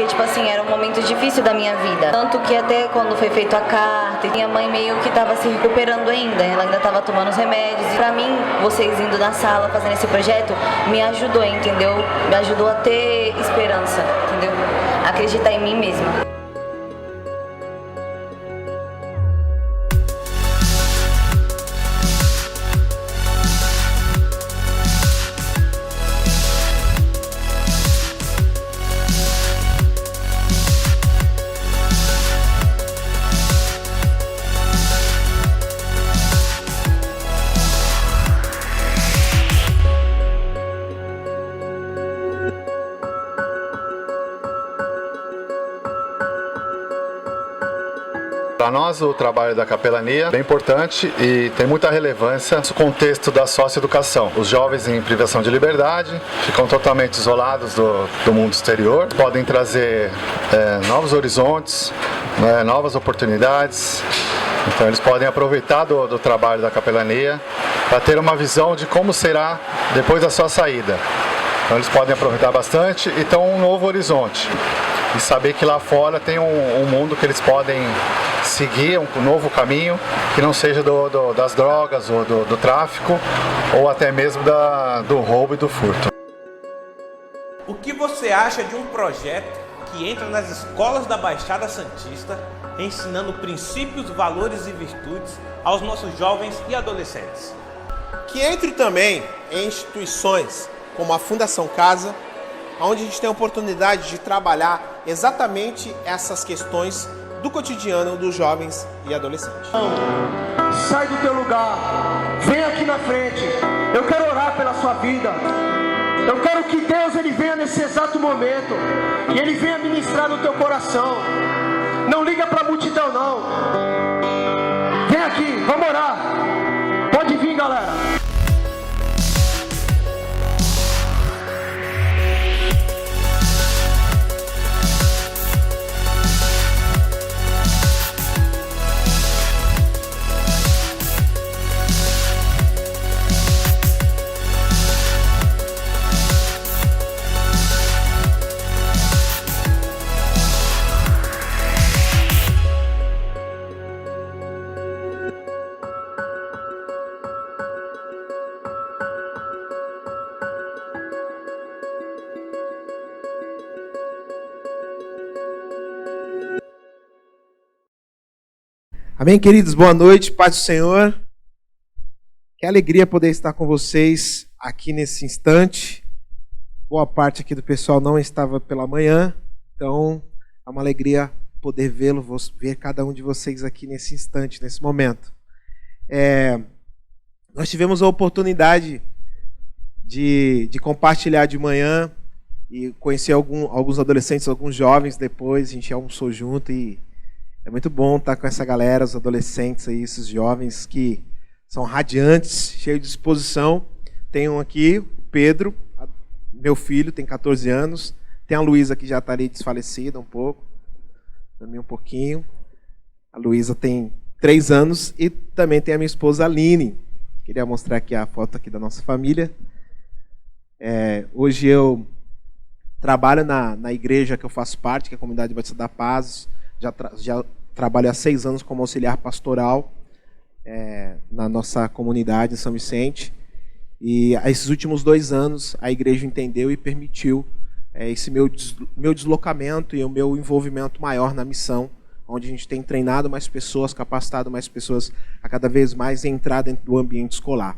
tipo assim, era um momento difícil da minha vida. Tanto que até quando foi feita a carta, minha mãe meio que tava se recuperando ainda, ela ainda tava tomando os remédios. E pra mim, vocês indo na sala, fazendo esse projeto, me ajudou, entendeu? Me ajudou a ter esperança, entendeu? Acreditar em mim mesma. Para nós, o trabalho da capelania é bem importante e tem muita relevância no contexto da socioeducação. Os jovens em privação de liberdade ficam totalmente isolados do mundo exterior, podem trazer novos horizontes, novas oportunidades. Então, eles podem aproveitar do trabalho da capelania para ter uma visão de como será depois da sua saída. Então, eles podem aproveitar bastante e ter um novo horizonte. E saber que lá fora tem um mundo que eles podem seguir, um novo caminho, que não seja das drogas ou do tráfico, ou até mesmo do roubo e do furto. O que você acha de um projeto que entra nas escolas da Baixada Santista, ensinando princípios, valores e virtudes aos nossos jovens e adolescentes? Que entre também em instituições como a Fundação Casa, onde a gente tem a oportunidade de trabalhar exatamente essas questões do cotidiano dos jovens e adolescentes. Sai do teu lugar, vem aqui na frente. Eu quero orar pela sua vida. Eu quero que Deus ele venha nesse exato momento e ele venha ministrar no teu coração. Não liga para a multidão não. Vem aqui, vamos orar. Pode vir, galera. Amém, queridos? Boa noite, paz do Senhor. Que alegria poder estar com vocês aqui nesse instante. Boa parte aqui do pessoal não estava pela manhã, então é uma alegria poder ver cada um de vocês aqui nesse instante, nesse momento. Nós tivemos a oportunidade de compartilhar de manhã e conhecer alguns adolescentes, alguns jovens depois, a gente almoçou junto e é muito bom estar com essa galera, os adolescentes aí, esses jovens que são radiantes, cheios de disposição. Tem um aqui, o Pedro, meu filho, tem 14 anos. Tem a Luísa, que já está ali desfalecida um pouco, também um pouquinho. A Luísa tem 3 anos e também tem a minha esposa, Aline. Queria mostrar aqui a foto aqui da nossa família. Hoje eu trabalho na igreja que eu faço parte, que é a Comunidade Batista da Paz. Já trabalho há 6 anos como auxiliar pastoral na nossa comunidade em São Vicente. E esses últimos 2 anos a igreja entendeu e permitiu esse meu deslocamento e o meu envolvimento maior na missão, onde a gente tem treinado mais pessoas, capacitado mais pessoas a cada vez mais entrar dentro do ambiente escolar.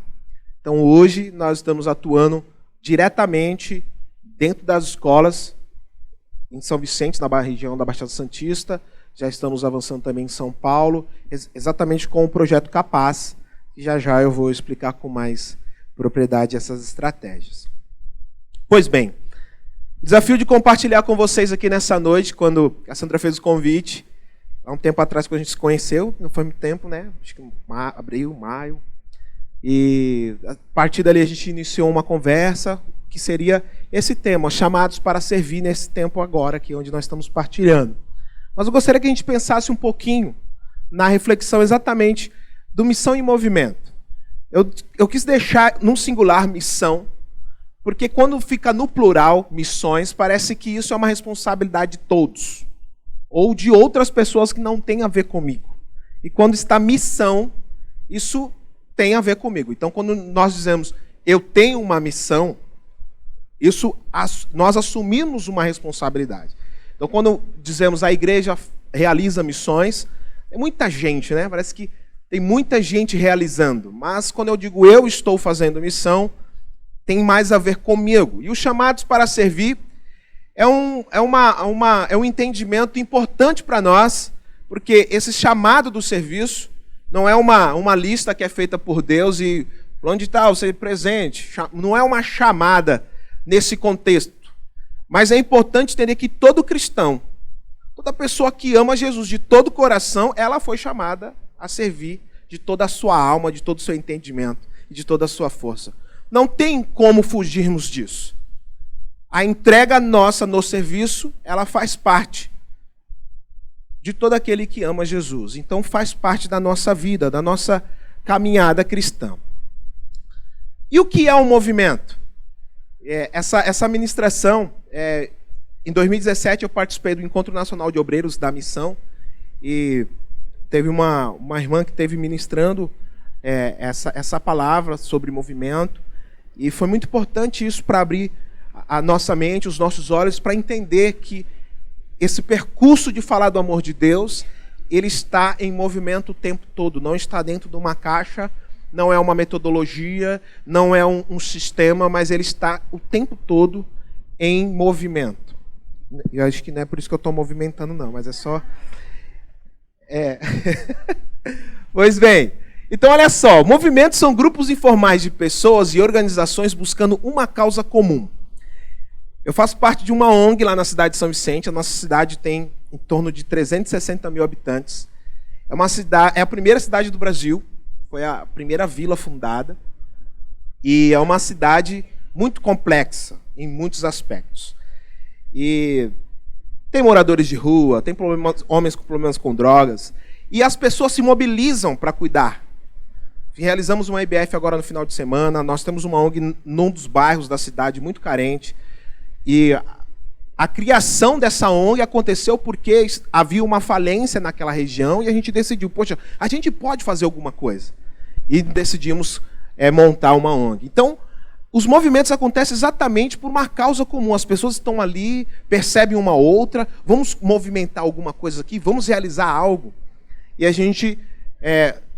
Então hoje nós estamos atuando diretamente dentro das escolas em São Vicente, na região da Baixada Santista. Já estamos avançando também em São Paulo, exatamente com o projeto Capaz, e já eu vou explicar com mais propriedade essas estratégias. Pois bem, desafio de compartilhar com vocês aqui nessa noite, quando a Sandra fez o convite, há um tempo atrás, quando a gente se conheceu, não foi muito tempo, né? Acho que abril, maio, e a partir dali a gente iniciou uma conversa, que seria esse tema, chamados para servir nesse tempo agora, aqui onde nós estamos partilhando. Mas eu gostaria que a gente pensasse um pouquinho na reflexão exatamente do missão em movimento. Eu quis deixar num singular missão, Porque quando fica no plural, missões, parece que isso é uma responsabilidade de todos. Ou de outras pessoas que não têm a ver comigo. E quando está missão, isso tem a ver comigo. Então, quando nós dizemos, eu tenho uma missão, nós assumimos uma responsabilidade. Então, quando dizemos a igreja realiza missões, é muita gente, né? Parece que tem muita gente realizando. Mas quando eu digo eu estou fazendo missão, tem mais a ver comigo. E os chamados para servir é um entendimento importante para nós, porque esse chamado do serviço não é uma lista que é feita por Deus e onde está você presente. Não é uma chamada nesse contexto. Mas é importante entender que todo cristão, toda pessoa que ama Jesus de todo o coração, ela foi chamada a servir de toda a sua alma, de todo o seu entendimento e de toda a sua força. Não tem como fugirmos disso. A entrega nossa no serviço, ela faz parte de todo aquele que ama Jesus. Então faz parte da nossa vida, da nossa caminhada cristã. E o que é um movimento? Essa ministração, em 2017 eu participei do Encontro Nacional de Obreiros da Missão e teve uma irmã que esteve ministrando essa palavra sobre movimento e foi muito importante isso para abrir a nossa mente, os nossos olhos, para entender que esse percurso de falar do amor de Deus, ele está em movimento o tempo todo, não está dentro de uma caixa, não é uma metodologia, não é um sistema, mas ele está o tempo todo em movimento. Eu acho que não é por isso que eu estou movimentando, não, mas é só... Pois bem, então olha só, movimentos são grupos informais de pessoas e organizações buscando uma causa comum. Eu faço parte de uma ONG lá na cidade de São Vicente. A nossa cidade tem em torno de 360 mil habitantes. É a primeira cidade do Brasil. Foi a primeira vila fundada. E é uma cidade muito complexa em muitos aspectos. E tem moradores de rua, tem homens com problemas com drogas. E as pessoas se mobilizam para cuidar. Realizamos uma IBF agora no final de semana. Nós temos uma ONG num dos bairros da cidade muito carente. E a criação dessa ONG aconteceu porque havia uma falência naquela região e a gente decidiu, poxa, a gente pode fazer alguma coisa. E decidimos montar uma ONG. Então, os movimentos acontecem exatamente por uma causa comum. As pessoas estão ali, percebem uma outra, vamos movimentar alguma coisa aqui, vamos realizar algo. E a gente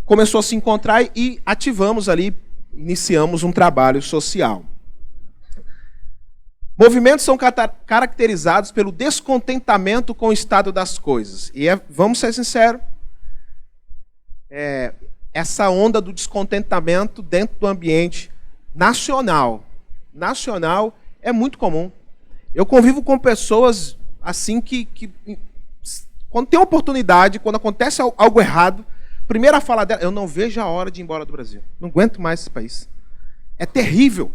começou a se encontrar e ativamos ali, iniciamos um trabalho social. Movimentos são caracterizados pelo descontentamento com o estado das coisas. E vamos ser sinceros, essa onda do descontentamento dentro do ambiente nacional é muito comum. Eu convivo com pessoas assim que quando tem oportunidade, quando acontece algo errado, a primeira fala dela, eu não vejo a hora de ir embora do Brasil. Não aguento mais esse país. É terrível.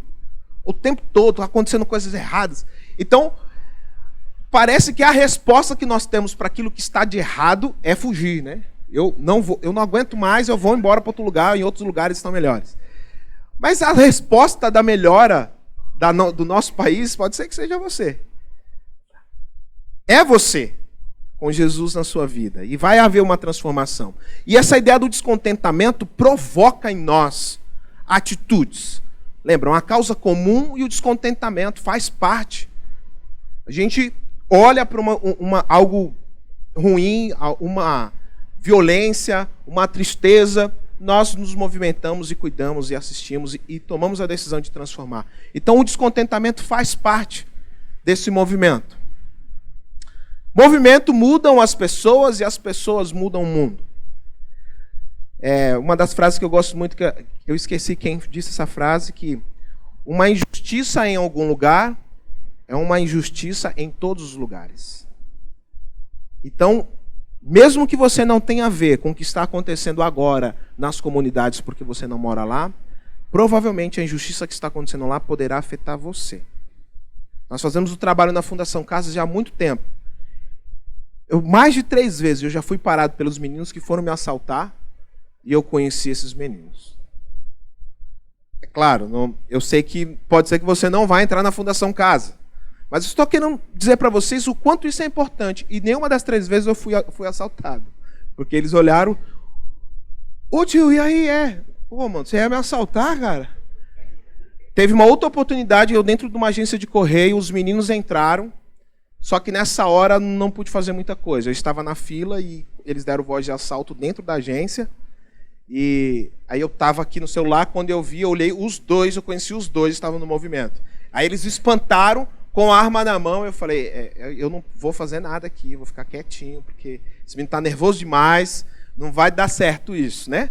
O tempo todo acontecendo coisas erradas. Então, parece que a resposta que nós temos para aquilo que está de errado é fugir, né? Eu não aguento mais, eu vou embora para outro lugar, em outros lugares estão melhores. Mas a resposta da melhora do nosso país pode ser que seja você. É você, com Jesus na sua vida. E vai haver uma transformação. E essa ideia do descontentamento provoca em nós atitudes. Lembra, uma causa comum e o descontentamento faz parte. A gente olha para algo ruim, uma violência, uma tristeza, nós nos movimentamos e cuidamos e assistimos e tomamos a decisão de transformar. Então o descontentamento faz parte desse movimento. Movimento mudam as pessoas e as pessoas mudam o mundo. Uma das frases que eu gosto muito, que eu esqueci quem disse essa frase, que uma injustiça em algum lugar é uma injustiça em todos os lugares. Então, mesmo que você não tenha a ver com o que está acontecendo agora nas comunidades porque você não mora lá, provavelmente a injustiça que está acontecendo lá poderá afetar você. Nós fazemos o trabalho na Fundação Casas já há muito tempo. Mais de 3 vezes eu já fui parado pelos meninos que foram me assaltar e eu conheci esses meninos. É claro, eu sei que pode ser que você não vai entrar na Fundação Casa. Mas eu estou querendo dizer para vocês o quanto isso é importante. E nenhuma das 3 vezes eu fui assaltado. Porque eles olharam... Ô tio, e aí Pô, mano, você ia me assaltar, cara? Teve uma outra oportunidade, eu dentro de uma agência de correio, os meninos entraram, só que nessa hora não pude fazer muita coisa. Eu estava na fila e eles deram voz de assalto dentro da agência. E aí eu estava aqui no celular, quando eu vi, eu olhei os dois, eu conheci os dois, estavam no movimento. Aí eles espantaram com a arma na mão, eu falei, eu não vou fazer nada aqui, eu vou ficar quietinho, porque esse menino está nervoso demais, não vai dar certo isso, né?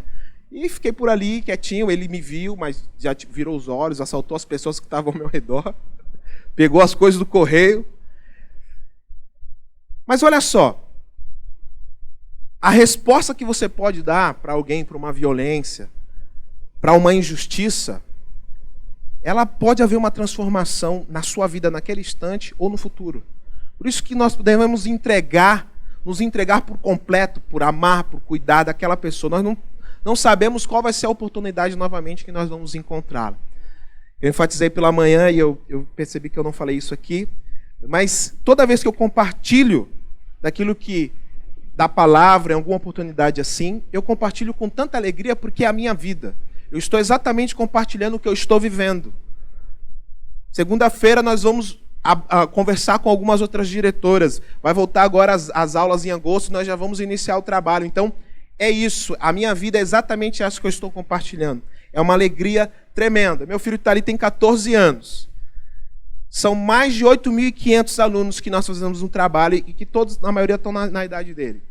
E fiquei por ali, quietinho, ele me viu, mas já virou os olhos, assaltou as pessoas que estavam ao meu redor, pegou as coisas do correio. Mas olha só, a resposta que você pode dar para alguém, para uma violência, para uma injustiça, ela pode haver uma transformação na sua vida naquele instante ou no futuro. Por isso que nós devemos nos entregar por completo, por amar, por cuidar daquela pessoa. Nós não sabemos qual vai ser a oportunidade novamente que nós vamos encontrá-la. Eu enfatizei pela manhã e eu percebi que eu não falei isso aqui, mas toda vez que eu compartilho daquilo que da palavra, em alguma oportunidade assim, eu compartilho com tanta alegria porque é a minha vida. Eu estou exatamente compartilhando o que eu estou vivendo. Segunda-feira nós vamos conversar com algumas outras diretoras. Vai voltar agora as aulas em agosto, nós já vamos iniciar o trabalho. Então, é isso. A minha vida é exatamente essa que eu estou compartilhando. É uma alegria tremenda. Meu filho está ali, tem 14 anos. São mais de 8.500 alunos que nós fazemos um trabalho e que todos, na maioria, estão na idade dele.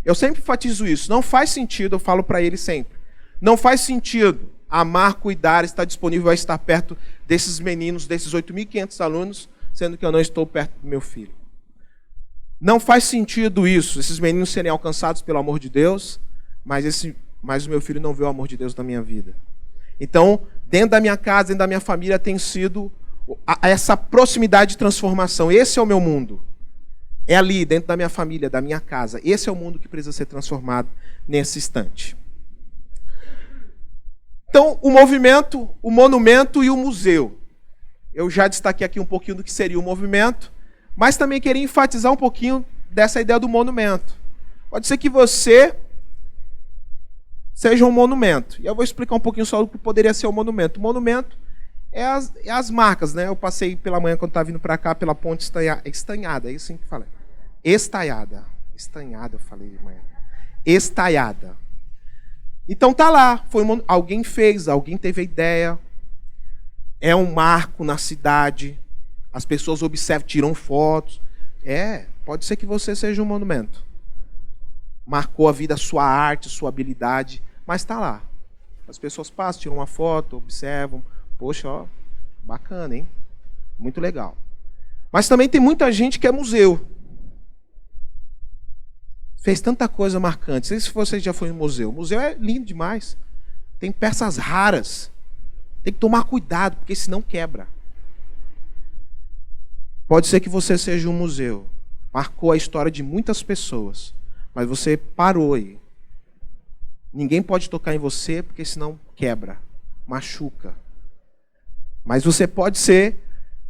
Eu sempre enfatizo isso. Não faz sentido, eu falo para ele sempre, não faz sentido amar, cuidar, estar disponível a estar perto desses meninos, desses 8.500 alunos, sendo que eu não estou perto do meu filho. Não faz sentido isso, esses meninos serem alcançados pelo amor de Deus, mas o meu filho não vê o amor de Deus na minha vida. Então, dentro da minha casa, dentro da minha família, tem sido essa proximidade de transformação. Esse é o meu mundo. É ali, dentro da minha família, da minha casa. Esse é o mundo que precisa ser transformado nesse instante. Então, o movimento, o monumento e o museu. Eu já destaquei aqui um pouquinho do que seria o movimento, mas também queria enfatizar um pouquinho dessa ideia do monumento. Pode ser que você seja um monumento. E eu vou explicar um pouquinho só o que poderia ser o monumento. O monumento é as marcas, né? Eu passei pela manhã, quando estava vindo para cá, pela ponte Estanhada. É isso que fala. Estaiada. Estanhada, eu falei de manhã. Estaiada. Então tá lá. Alguém fez, alguém teve a ideia. É um marco na cidade. As pessoas observam, tiram fotos. Pode ser que você seja um monumento. Marcou a vida, sua arte, sua habilidade, mas está lá. As pessoas passam, tiram uma foto, observam. Poxa, ó, bacana, hein? Muito legal. Mas também tem muita gente que é museu. Fez tanta coisa marcante. Não sei se você já foi no museu. O museu é lindo demais. Tem peças raras. Tem que tomar cuidado, porque senão quebra. Pode ser que você seja um museu. Marcou a história de muitas pessoas. Mas você parou aí. Ninguém pode tocar em você, porque senão quebra, machuca. Mas você pode ser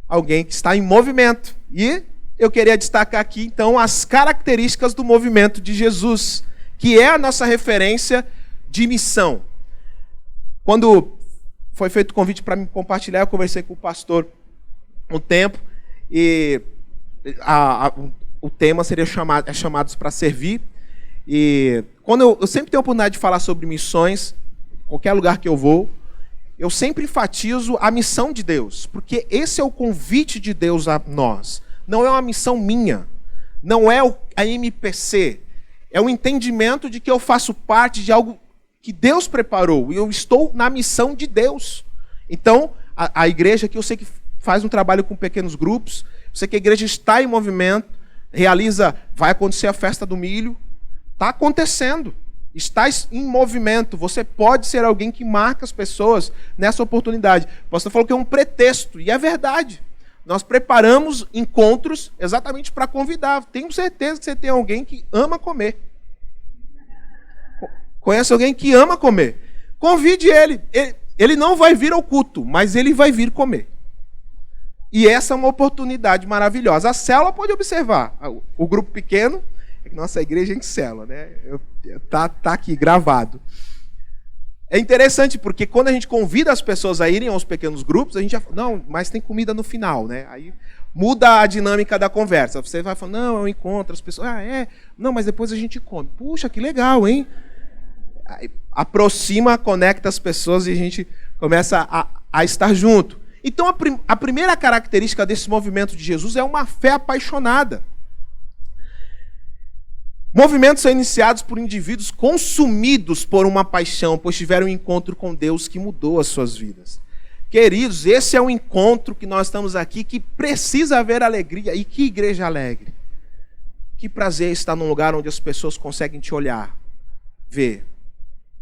alguém que está em movimento. E eu queria destacar aqui, então, as características do movimento de Jesus, que é a nossa referência de missão. Quando foi feito o convite para me compartilhar, eu conversei com o pastor um tempo, e o tema seria chamados para servir. E quando eu sempre tenho a oportunidade de falar sobre missões, qualquer lugar que eu vou, eu sempre enfatizo a missão de Deus, porque esse é o convite de Deus a nós. Não é uma missão minha, não é a MPC, é o entendimento de que eu faço parte de algo que Deus preparou, e eu estou na missão de Deus. Então, a igreja aqui, eu sei que faz um trabalho com pequenos grupos, eu sei que a igreja está em movimento, vai acontecer a festa do milho, está acontecendo. Está em movimento. Você pode ser alguém que marca as pessoas nessa oportunidade. O pastor falou que é um pretexto, e é verdade. Nós preparamos encontros exatamente para convidar. Tenho certeza que você tem alguém que ama comer. Conhece alguém que ama comer. Convide ele. ele não vai vir ao culto, mas ele vai vir comer. E essa é uma oportunidade maravilhosa. A célula pode observar. O grupo pequeno, nossa igreja é em célula, né? Tá aqui gravado. É interessante porque quando a gente convida as pessoas a irem aos pequenos grupos, a gente já fala, não, mas tem comida no final, né? Aí muda a dinâmica da conversa. Você vai falar, não, eu encontro as pessoas. Não, mas depois a gente come. Puxa, que legal, hein? Aí, aproxima, conecta as pessoas e a gente começa a estar junto. Então, a primeira característica desse movimento de Jesus é uma fé apaixonada. Movimentos são iniciados por indivíduos consumidos por uma paixão, pois tiveram um encontro com Deus que mudou as suas vidas. Queridos, esse é um encontro que nós estamos aqui, que precisa haver alegria. E que igreja alegre. Que prazer estar num lugar onde as pessoas conseguem te olhar, ver.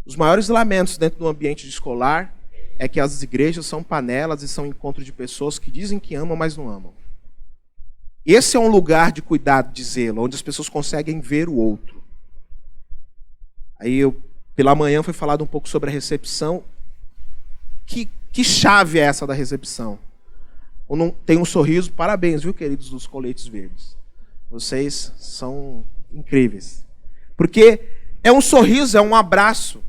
Os maiores lamentos dentro do ambiente escolar é que as igrejas são panelas e são encontros de pessoas que dizem que amam, mas não amam. Esse é um lugar de cuidado, de zelo, onde as pessoas conseguem ver o outro. Aí pela manhã foi falado um pouco sobre a recepção. Que chave é essa da recepção? Tem um sorriso, parabéns, viu, queridos dos coletes verdes. Vocês são incríveis. Porque é um sorriso, é um abraço.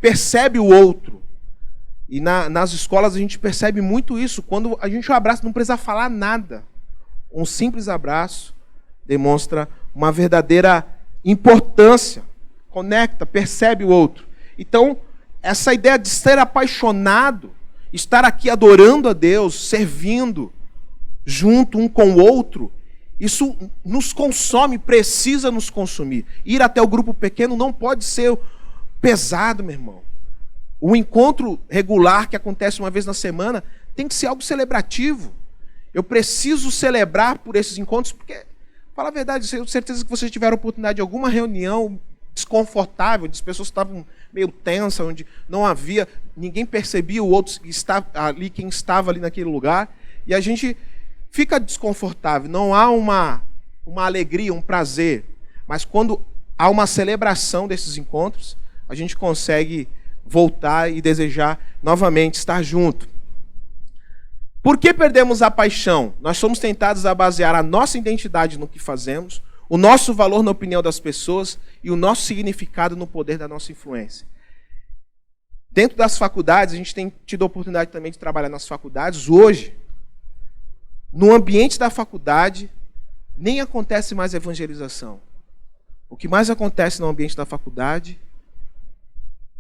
Percebe o outro. E nas escolas a gente percebe muito isso. Quando a gente abraça, não precisa falar nada. Um simples abraço demonstra uma verdadeira importância. Conecta, percebe o outro. Então, essa ideia de ser apaixonado, estar aqui adorando a Deus, servindo, junto um com o outro, isso nos consome, precisa nos consumir. Ir até o grupo pequeno não pode ser pesado, meu irmão. O encontro regular que acontece uma vez na semana tem que ser algo celebrativo. Eu preciso celebrar por esses encontros, porque, fala a verdade, eu tenho certeza que vocês tiveram oportunidade de alguma reunião desconfortável, onde as pessoas estavam meio tensas, onde não havia, ninguém percebia o outro quem estava ali naquele lugar, e a gente fica desconfortável, não há uma alegria, um prazer, mas quando há uma celebração desses encontros, a gente consegue voltar e desejar novamente estar junto. Por que perdemos a paixão? Nós somos tentados a basear a nossa identidade no que fazemos, o nosso valor na opinião das pessoas e o nosso significado no poder da nossa influência. Dentro das faculdades, a gente tem tido a oportunidade também de trabalhar nas faculdades. Hoje, no ambiente da faculdade, nem acontece mais evangelização. O que mais acontece no ambiente da faculdade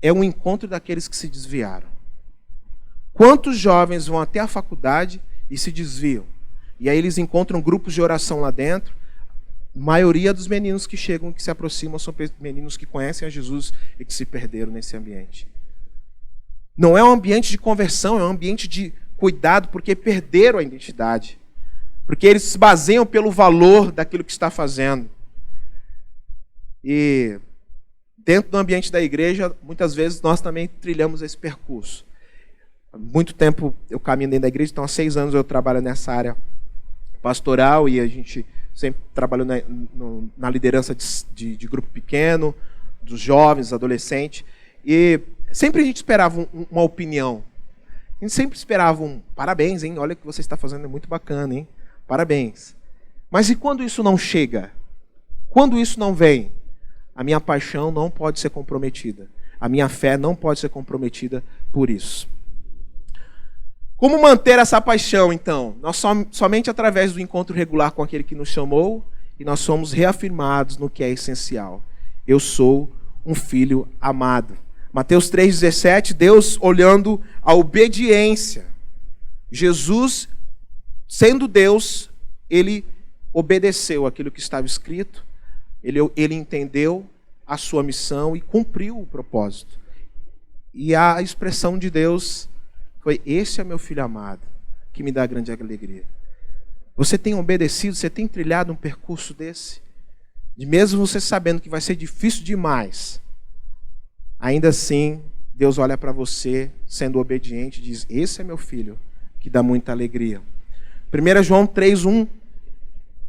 é um encontro daqueles que se desviaram. Quantos jovens vão até a faculdade e se desviam? E aí eles encontram grupos de oração lá dentro. A maioria dos meninos que chegam, que se aproximam, são meninos que conhecem a Jesus e que se perderam nesse ambiente. Não é um ambiente de conversão, é um ambiente de cuidado, porque perderam a identidade. Porque eles se baseiam pelo valor daquilo que está fazendo. E dentro do ambiente da igreja, muitas vezes nós também trilhamos esse percurso. Há muito tempo eu caminho dentro da igreja, então há 6 anos eu trabalho nessa área pastoral e a gente sempre trabalhou na liderança de grupo pequeno, dos jovens, adolescentes. E sempre a gente esperava uma opinião. A gente sempre esperava um parabéns, hein? Olha o que você está fazendo, é muito bacana, hein? Parabéns. Mas e quando isso não chega? Quando isso não vem? A minha paixão não pode ser comprometida. A minha fé não pode ser comprometida por isso. Como manter essa paixão, então? Nós somente através do encontro regular com aquele que nos chamou e nós somos reafirmados no que é essencial. Eu sou um filho amado. Mateus 3,17, Deus olhando a obediência. Jesus, sendo Deus, ele obedeceu aquilo que estava escrito, ele entendeu a sua missão e cumpriu o propósito. E a expressão de Deus foi: esse é meu filho amado, que me dá grande alegria. Você tem obedecido, você tem trilhado um percurso desse? E mesmo você sabendo que vai ser difícil demais, ainda assim, Deus olha para você, sendo obediente, e diz: esse é meu filho, que dá muita alegria. 1 João 3,1.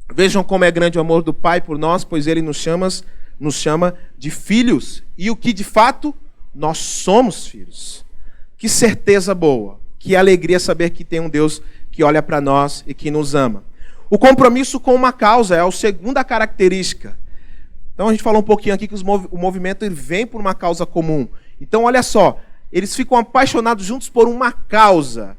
Vejam como é grande o amor do Pai por nós, pois Ele nos chama de filhos. E o que de fato nós somos filhos. Que certeza boa, que alegria saber que tem um Deus que olha para nós e que nos ama. O compromisso com uma causa é a segunda característica. Então a gente falou um pouquinho aqui que o movimento ele vem por uma causa comum. Então olha só, eles ficam apaixonados juntos por uma causa.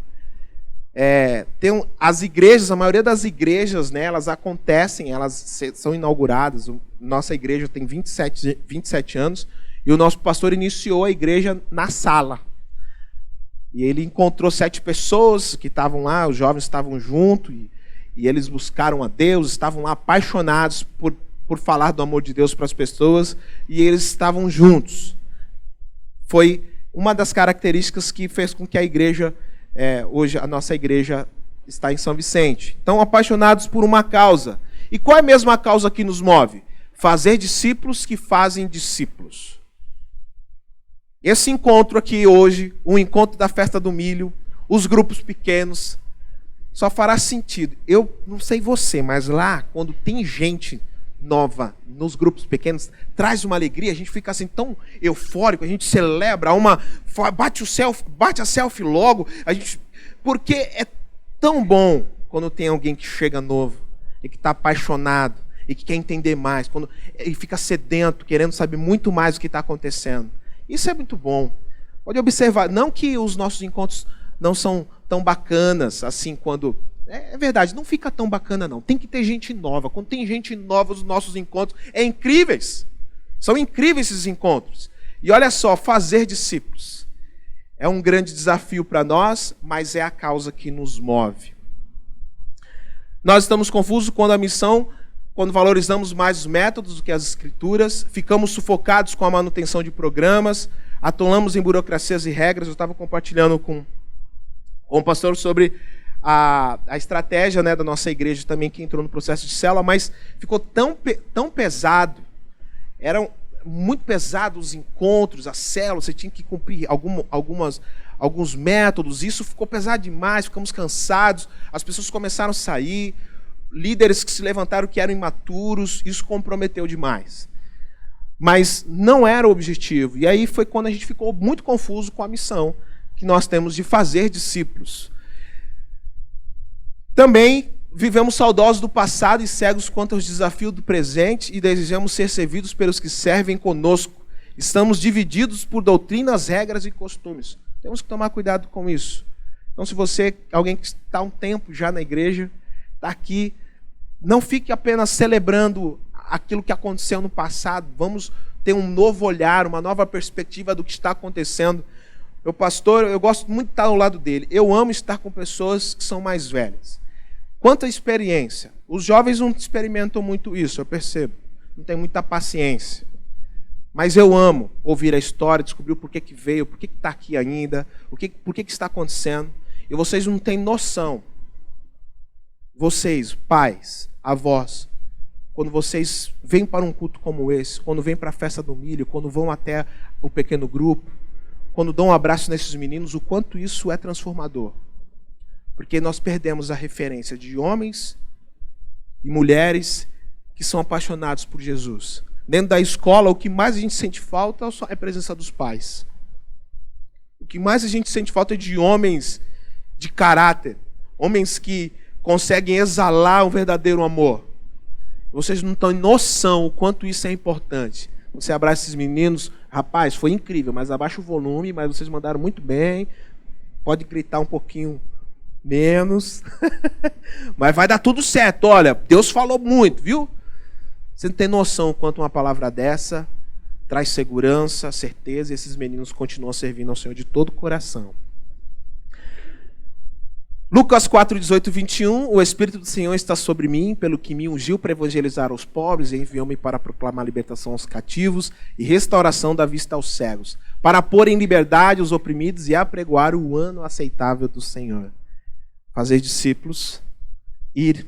As igrejas, a maioria das igrejas, né, elas acontecem, elas são inauguradas. Nossa igreja tem 27 anos e o nosso pastor iniciou a igreja na sala. E ele encontrou 7 pessoas que estavam lá, os jovens estavam juntos e eles buscaram a Deus, estavam lá apaixonados por falar do amor de Deus para as pessoas e eles estavam juntos. Foi uma das características que fez com que a igreja, hoje a nossa igreja está em São Vicente. Então, apaixonados por uma causa. E qual é mesmo a causa que nos move? Fazer discípulos que fazem discípulos. Esse encontro aqui hoje, o encontro da festa do milho, os grupos pequenos, só fará sentido. Eu não sei você, mas lá, quando tem gente nova nos grupos pequenos, traz uma alegria, a gente fica assim tão eufórico, a gente celebra, bate a selfie logo, porque é tão bom quando tem alguém que chega novo e que está apaixonado e que quer entender mais, quando ele fica sedento, querendo saber muito mais do que está acontecendo. Isso é muito bom. Pode observar, não que os nossos encontros não são tão bacanas assim quando... É verdade, não fica tão bacana não. Tem que ter gente nova. Quando tem gente nova, os nossos encontros é incríveis. São incríveis esses encontros. E olha só, fazer discípulos. É um grande desafio para nós, mas é a causa que nos move. Nós estamos confusos quando valorizamos mais os métodos do que as escrituras, ficamos sufocados com a manutenção de programas, atolamos em burocracias e regras. Eu estava compartilhando com o pastor sobre a estratégia, né, da nossa igreja também, que entrou no processo de célula, mas ficou tão pesado, eram muito pesados os encontros, a célula, você tinha que cumprir alguns métodos, isso ficou pesado demais, ficamos cansados, as pessoas começaram a sair, líderes que se levantaram que eram imaturos, isso comprometeu demais. Mas não era o objetivo, e aí foi quando a gente ficou muito confuso com a missão que nós temos de fazer discípulos. Também vivemos saudosos do passado e cegos quanto aos desafios do presente e desejamos ser servidos pelos que servem conosco. Estamos divididos por doutrinas, regras e costumes. Temos que tomar cuidado com isso. Então, se você, alguém que está há um tempo já na igreja, está aqui, não fique apenas celebrando aquilo que aconteceu no passado. Vamos ter um novo olhar, uma nova perspectiva do que está acontecendo. Meu pastor, eu gosto muito de estar ao lado dele. Eu amo estar com pessoas que são mais velhas. Quanta experiência. Os jovens não experimentam muito isso, eu percebo. Não tem muita paciência. Mas eu amo ouvir a história, descobrir o porquê que veio, porquê que está aqui ainda, por que está acontecendo. E vocês não têm noção. Vocês, pais, avós, quando vocês vêm para um culto como esse, quando vêm para a festa do milho, quando vão até o pequeno grupo, quando dão um abraço nesses meninos, o quanto isso é transformador. Porque nós perdemos a referência de homens e mulheres que são apaixonados por Jesus. Dentro da escola, o que mais a gente sente falta é a presença dos pais. O que mais a gente sente falta é de homens de caráter, homens que conseguem exalar um verdadeiro amor. Vocês não têm noção o quanto isso é importante. Você abraça esses meninos, rapaz, foi incrível, mas abaixa o volume, mas vocês mandaram muito bem, pode gritar um pouquinho menos, mas vai dar tudo certo. Olha, Deus falou muito, viu? Você não tem noção o quanto uma palavra dessa traz segurança, certeza, e esses meninos continuam servindo ao Senhor de todo o coração. Lucas 4, 18 e 21, o Espírito do Senhor está sobre mim, pelo que me ungiu para evangelizar os pobres e enviou-me para proclamar libertação aos cativos e restauração da vista aos cegos, para pôr em liberdade os oprimidos e apregoar o ano aceitável do Senhor. Fazer discípulos, ir,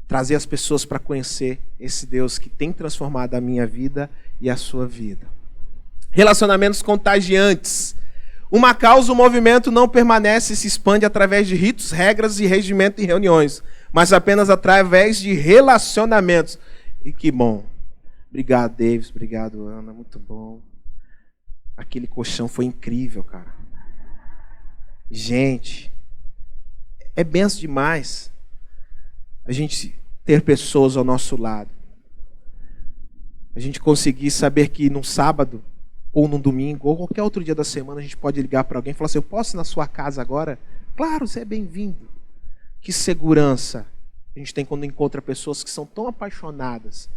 trazer as pessoas para conhecer esse Deus que tem transformado a minha vida e a sua vida. Relacionamentos contagiantes. Uma causa, o movimento não permanece e se expande através de ritos, regras e regimento em reuniões, mas apenas através de relacionamentos. E que bom. Obrigado, Davis. Obrigado, Ana. Muito bom. Aquele colchão foi incrível, cara. Gente, é benção demais a gente ter pessoas ao nosso lado. A gente conseguir saber que num sábado, ou num domingo, ou qualquer outro dia da semana, a gente pode ligar para alguém e falar assim, eu posso ir na sua casa agora? Claro, você é bem-vindo. Que segurança a gente tem quando encontra pessoas que são tão apaixonadas,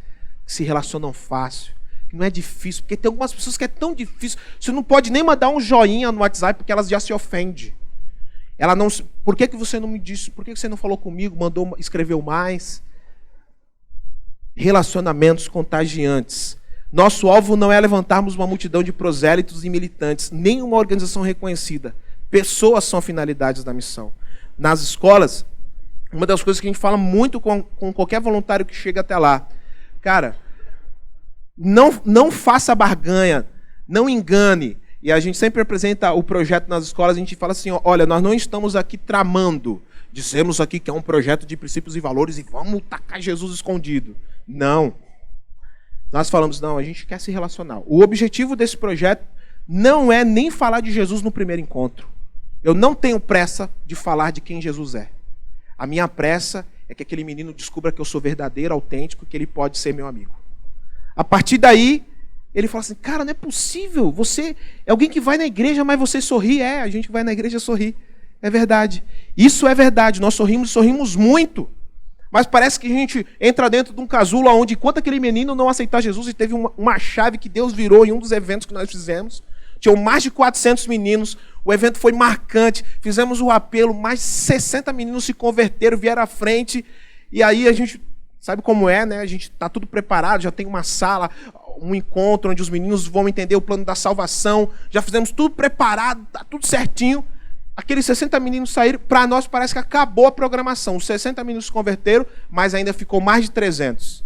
que se relacionam fácil, que não é difícil, porque tem algumas pessoas que é tão difícil, você não pode nem mandar um joinha no WhatsApp porque elas já se ofendem. Ela não, por que você não me disse, por que você não falou comigo, escreveu mais? Relacionamentos contagiantes. Nosso alvo não é levantarmos uma multidão de prosélitos e militantes, nem uma organização reconhecida. Pessoas são a finalidade da missão. Nas escolas, uma das coisas que a gente fala muito com qualquer voluntário que chega até lá, cara, não faça barganha, não engane. E a gente sempre apresenta o projeto nas escolas, a gente fala assim, olha, nós não estamos aqui tramando, dizemos aqui que é um projeto de princípios e valores e vamos tacar Jesus escondido. Não. Nós falamos, não, a gente quer se relacionar. O objetivo desse projeto não é nem falar de Jesus no primeiro encontro. Eu não tenho pressa de falar de quem Jesus é. A minha pressa é que aquele menino descubra que eu sou verdadeiro, autêntico, que ele pode ser meu amigo. A partir daí, ele fala assim, cara, não é possível, você é alguém que vai na igreja, mas você sorri. É, a gente vai na igreja sorrir. É verdade. Isso é verdade, nós sorrimos muito. Mas parece que a gente entra dentro de um casulo onde, enquanto aquele menino não aceitar Jesus, e teve uma chave que Deus virou em um dos eventos que nós fizemos, tinham mais de 400 meninos, o evento foi marcante, fizemos o apelo, mais de 60 meninos se converteram, vieram à frente, e aí a gente, sabe como é, né? A gente está tudo preparado, já tem uma sala, um encontro onde os meninos vão entender o plano da salvação, já fizemos tudo preparado, está tudo certinho. Aqueles 60 meninos saíram, para nós parece que acabou a programação. Os 60 meninos se converteram, mas ainda ficou mais de 300.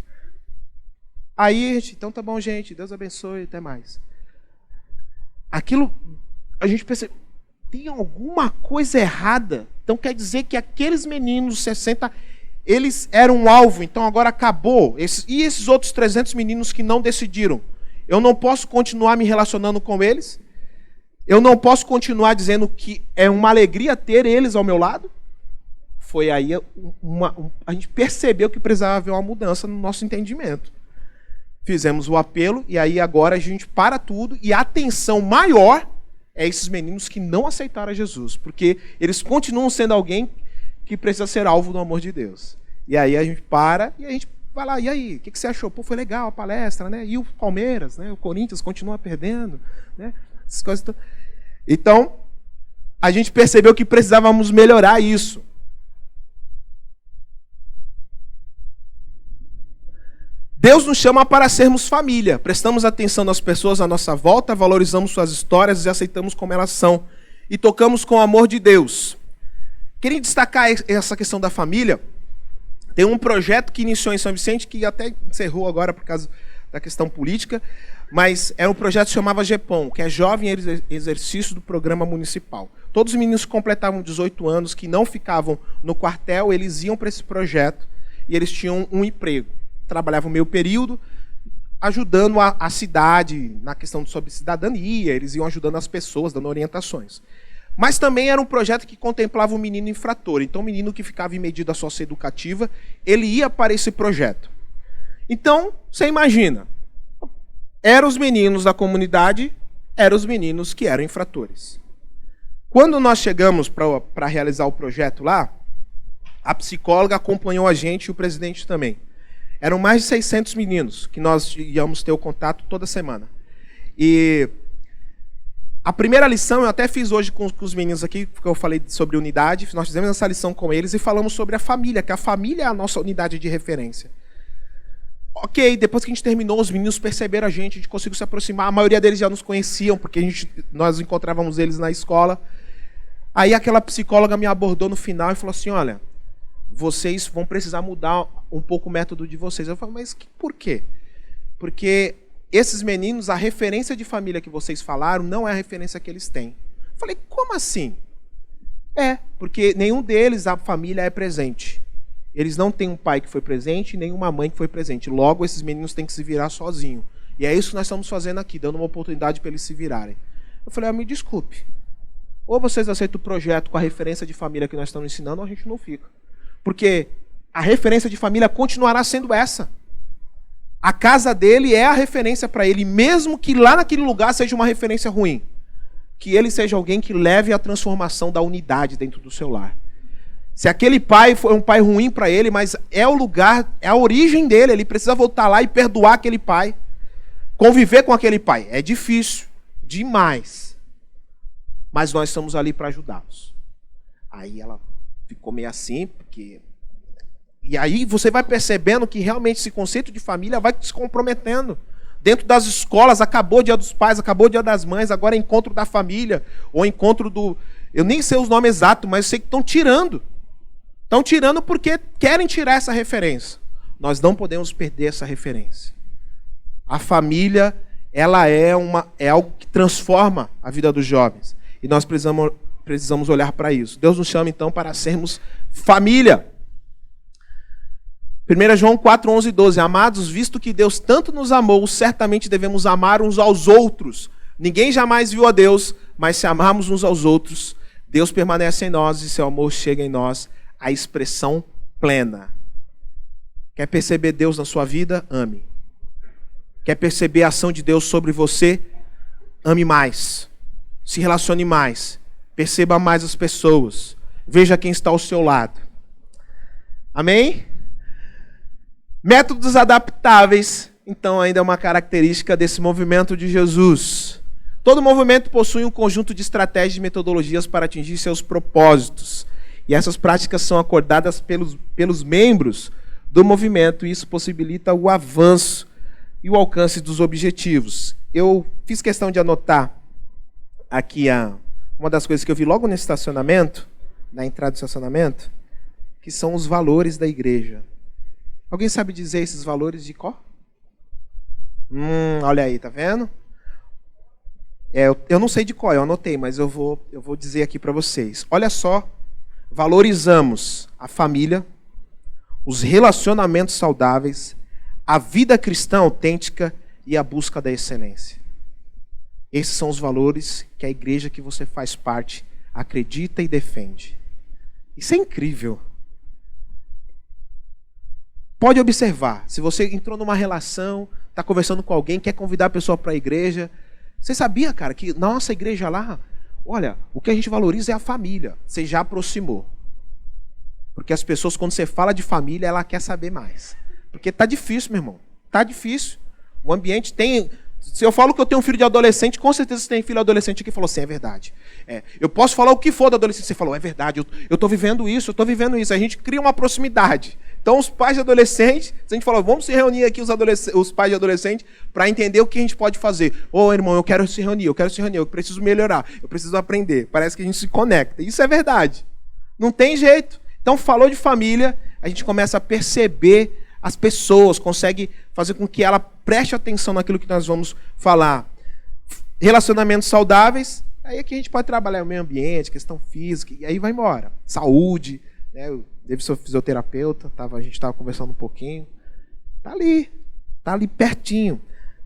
Aí, então tá bom, gente, Deus abençoe, até mais. Aquilo, a gente pensa, tem alguma coisa errada. Então quer dizer que aqueles meninos, 60, eles eram um alvo, então agora acabou. E esses outros 300 meninos que não decidiram? Eu não posso continuar me relacionando com eles? Eu não posso continuar dizendo que é uma alegria ter eles ao meu lado? Foi aí a gente percebeu que precisava haver uma mudança no nosso entendimento. Fizemos o apelo e aí agora a gente para tudo e a atenção maior é esses meninos que não aceitaram Jesus, porque eles continuam sendo alguém que precisa ser alvo do amor de Deus. E aí a gente para e a gente vai lá, e aí, o que você achou? Pô, foi legal a palestra, né? E o Palmeiras, né? O Corinthians continua perdendo, né? Essas coisas. Então, a gente percebeu que precisávamos melhorar isso. Deus nos chama para sermos família. Prestamos atenção nas pessoas à nossa volta, valorizamos suas histórias e aceitamos como elas são. E tocamos com o amor de Deus. Queria destacar essa questão da família. Tem um projeto que iniciou em São Vicente, que até encerrou agora por causa da questão política, mas era um projeto que se chamava GEPOM, que é Jovem Exercício do Programa Municipal. Todos os meninos que completavam 18 anos, que não ficavam no quartel, eles iam para esse projeto e eles tinham um emprego. Trabalhavam meio período, ajudando a cidade na questão sobre cidadania, eles iam ajudando as pessoas, dando orientações. Mas também era um projeto que contemplava o menino infrator. Então, o menino que ficava em medida socioeducativa, ele ia para esse projeto. Então, você imagina, eram os meninos da comunidade, eram os meninos que eram infratores. Quando nós chegamos para realizar o projeto lá, a psicóloga acompanhou a gente e o presidente também. Eram mais de 600 meninos que nós íamos ter o contato toda semana. E a primeira lição eu até fiz hoje com os meninos aqui, porque eu falei sobre unidade, nós fizemos essa lição com eles e falamos sobre a família, que a família é a nossa unidade de referência. Ok, depois que a gente terminou, os meninos perceberam a gente conseguiu se aproximar, a maioria deles já nos conheciam, porque nós encontrávamos eles na escola. Aí aquela psicóloga me abordou no final e falou assim, olha, vocês vão precisar mudar um pouco o método de vocês. Eu falei, mas por quê? Porque esses meninos, a referência de família que vocês falaram não é a referência que eles têm. Eu falei, como assim? Porque nenhum deles, a família é presente. Eles não têm um pai que foi presente, nem uma mãe que foi presente. Logo, esses meninos têm que se virar sozinhos. E é isso que nós estamos fazendo aqui, dando uma oportunidade para eles se virarem. Eu falei, me desculpe. Ou vocês aceitam o projeto com a referência de família que nós estamos ensinando, ou a gente não fica. Porque a referência de família continuará sendo essa. A casa dele é a referência para ele, mesmo que lá naquele lugar seja uma referência ruim. Que ele seja alguém que leve a transformação da unidade dentro do seu lar. Se aquele pai foi um pai ruim para ele, mas é o lugar, é a origem dele, ele precisa voltar lá e perdoar aquele pai. Conviver com aquele pai. É difícil, demais. Mas nós estamos ali para ajudá-los. Aí ela ficou meio assim, porque... E aí você vai percebendo que realmente esse conceito de família vai se comprometendo. Dentro das escolas, acabou o Dia dos Pais, acabou o Dia das Mães, agora é encontro da família, ou encontro do... Eu nem sei os nomes exatos, mas eu sei que estão tirando. Estão tirando porque querem tirar essa referência. Nós não podemos perder essa referência. A família, ela é algo que transforma a vida dos jovens. E nós precisamos olhar para isso. Deus nos chama, então, para sermos família. 1 João 4, 11 e 12. Amados, visto que Deus tanto nos amou, certamente devemos amar uns aos outros. Ninguém jamais viu a Deus, mas se amarmos uns aos outros, Deus permanece em nós e seu amor chega em nós à expressão plena. Quer perceber Deus na sua vida? Ame. Quer perceber a ação de Deus sobre você? Ame mais. Se relacione mais. Perceba mais as pessoas. Veja quem está ao seu lado. Amém? Métodos adaptáveis, então, ainda é uma característica desse movimento de Jesus. Todo movimento possui um conjunto de estratégias e metodologias para atingir seus propósitos. E essas práticas são acordadas pelos membros do movimento, e isso possibilita o avanço e o alcance dos objetivos. Eu fiz questão de anotar aqui uma das coisas que eu vi logo no estacionamento, na entrada do estacionamento, que são os valores da igreja. Alguém sabe dizer esses valores de cor? Olha aí, tá vendo? Eu não sei de cor, eu anotei, mas eu vou dizer aqui para vocês. Olha só, valorizamos a família, os relacionamentos saudáveis, a vida cristã autêntica e a busca da excelência. Esses são os valores que a igreja que você faz parte acredita e defende. Isso é incrível. Pode observar, se você entrou numa relação, está conversando com alguém, quer convidar a pessoa para a igreja. Você sabia, cara, que na nossa igreja lá, olha, o que a gente valoriza é a família. Você já aproximou. Porque as pessoas, quando você fala de família, ela quer saber mais. Porque tá difícil, meu irmão. Tá difícil. O ambiente tem... Se eu falo que eu tenho um filho de adolescente, com certeza você tem filho adolescente aqui que falou assim, é verdade. Eu posso falar o que for da adolescente. Você falou, é verdade, eu estou vivendo isso, eu estou vivendo isso. A gente cria uma proximidade. Então, os pais de adolescentes, a gente falou, vamos se reunir aqui, os pais de adolescentes, para entender o que a gente pode fazer. Irmão, eu quero se reunir, eu preciso melhorar, eu preciso aprender. Parece que a gente se conecta. Isso é verdade. Não tem jeito. Então, falou de família, a gente começa a perceber as pessoas, consegue fazer com que ela preste atenção naquilo que nós vamos falar. Relacionamentos saudáveis, aí aqui a gente pode trabalhar o meio ambiente, questão física, e aí vai embora. Saúde, né? Eu devo ser fisioterapeuta, a gente estava conversando um pouquinho. Tá ali pertinho.